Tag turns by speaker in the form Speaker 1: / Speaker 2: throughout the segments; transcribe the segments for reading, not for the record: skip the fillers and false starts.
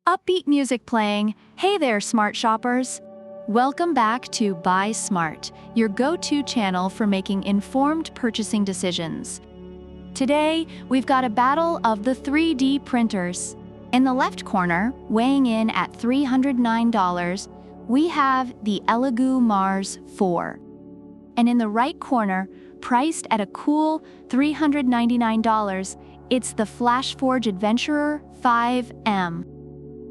Speaker 1: Upbeat music playing. Hey there, smart shoppers. Welcome back to Buy Smart, your go-to channel for making informed purchasing decisions. Today, we've got a battle of the 3D printers. In the left corner, weighing in at $309, we have the ELEGOO Mars 4. And in the right corner, priced at a cool $399, it's the Flashforge Adventurer 5M.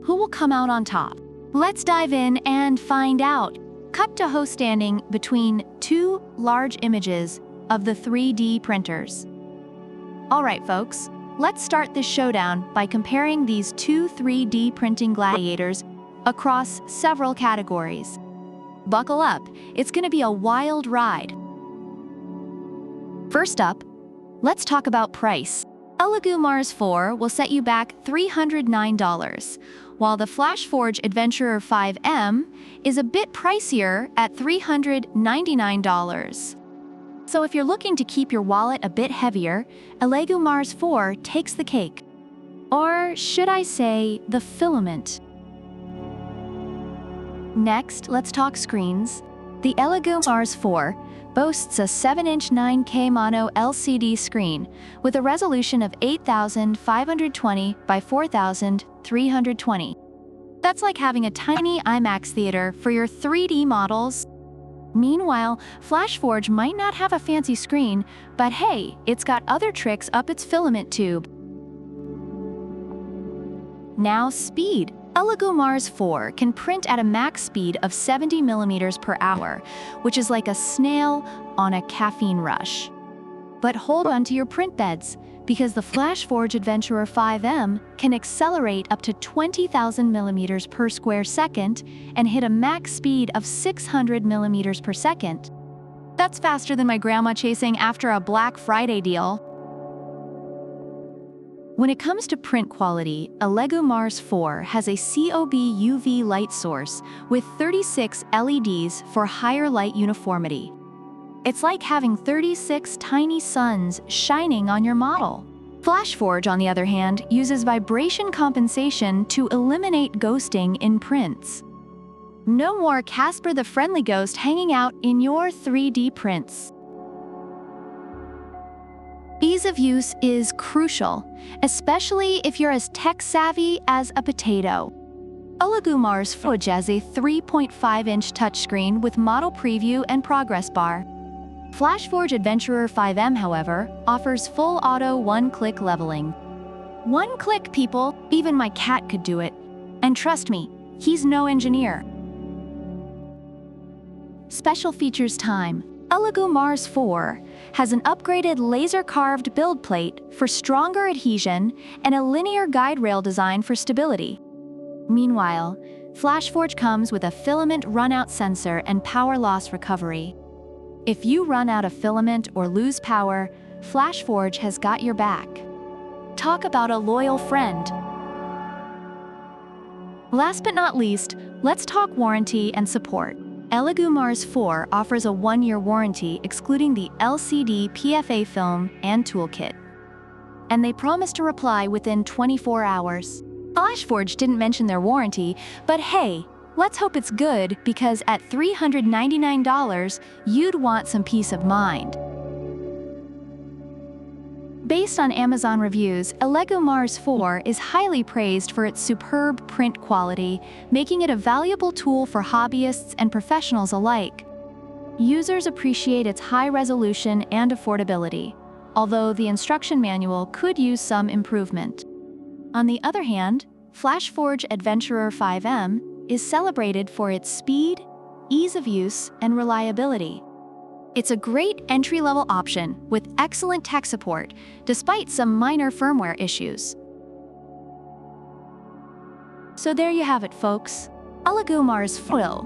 Speaker 1: Who will come out on top? Let's dive in and find out. Cut to host standing between two large images of the 3D printers. All right, folks, let's start this showdown by comparing these two 3D printing gladiators across several categories. Buckle up, it's gonna be a wild ride. First up, let's talk about price. ELEGOO Mars 4 will set you back $309, while the Flashforge Adventurer 5M is a bit pricier at $399. So if you're looking to keep your wallet a bit heavier, ELEGOO Mars 4 takes the cake. Or should I say, the filament. Next, let's talk screens. The ELEGOO Mars 4 boasts a 7-inch 9K mono LCD screen with a resolution of 8,520 by 4,320. That's like having a tiny IMAX theater for your 3D models. Meanwhile, Flashforge might not have a fancy screen, but hey, it's got other tricks up its filament tube. Now speed. ELEGOO Mars 4 can print at a max speed of 70 millimeters per hour, which is like a snail on a caffeine rush. But hold on to your print beds, because the Flashforge Adventurer 5M can accelerate up to 20,000 millimeters per square second and hit a max speed of 600 millimeters per second. That's faster than my grandma chasing after a Black Friday deal. When it comes to print quality, ELEGOO Mars 4 has a COB UV light source with 36 LEDs for higher light uniformity. It's like having 36 tiny suns shining on your model. Flashforge, on the other hand, uses vibration compensation to eliminate ghosting in prints. No more Casper the Friendly Ghost hanging out in your 3D prints. Ease of use is crucial, especially if you're as tech-savvy as a potato. ELEGOO Mars 4 has a 3.5-inch touchscreen with model preview and progress bar. Flashforge Adventurer 5M, however, offers full auto one-click leveling. One click, people, even my cat could do it. And trust me, he's no engineer. Special features time. ELEGOO Mars 4 has an upgraded laser-carved build plate for stronger adhesion and a linear guide rail design for stability. Meanwhile, Flashforge comes with a filament run-out sensor and power loss recovery. If you run out of filament or lose power, Flashforge has got your back. Talk about a loyal friend. Last but not least, let's talk warranty and support. ELEGOO Mars 4 offers a 1-year warranty excluding the LCD PFA film and toolkit. And they promise to reply within 24 hours. Flashforge didn't mention their warranty, but hey, let's hope it's good because at $399, you'd want some peace of mind. Based on Amazon reviews, ELEGOO Mars 4 is highly praised for its superb print quality, making it a valuable tool for hobbyists and professionals alike. Users appreciate its high resolution and affordability, although the instruction manual could use some improvement. On the other hand, Flashforge Adventurer 5M is celebrated for its speed, ease of use, and reliability. It's a great entry-level option with excellent tech support, despite some minor firmware issues. So there you have it, folks. ELEGOO Mars 4,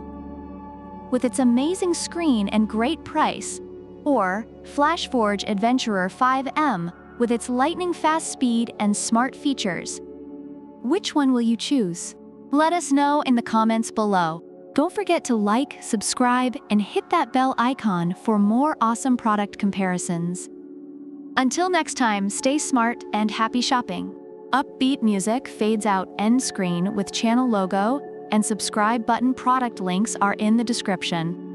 Speaker 1: with its amazing screen and great price, or Flashforge Adventurer 5M with its lightning-fast speed and smart features. Which one will you choose? Let us know in the comments below. Don't forget to like, subscribe, and hit that bell icon for more awesome product comparisons. Until next time, stay smart and happy shopping. Upbeat music fades out end screen with channel logo, and subscribe button product links are in the description.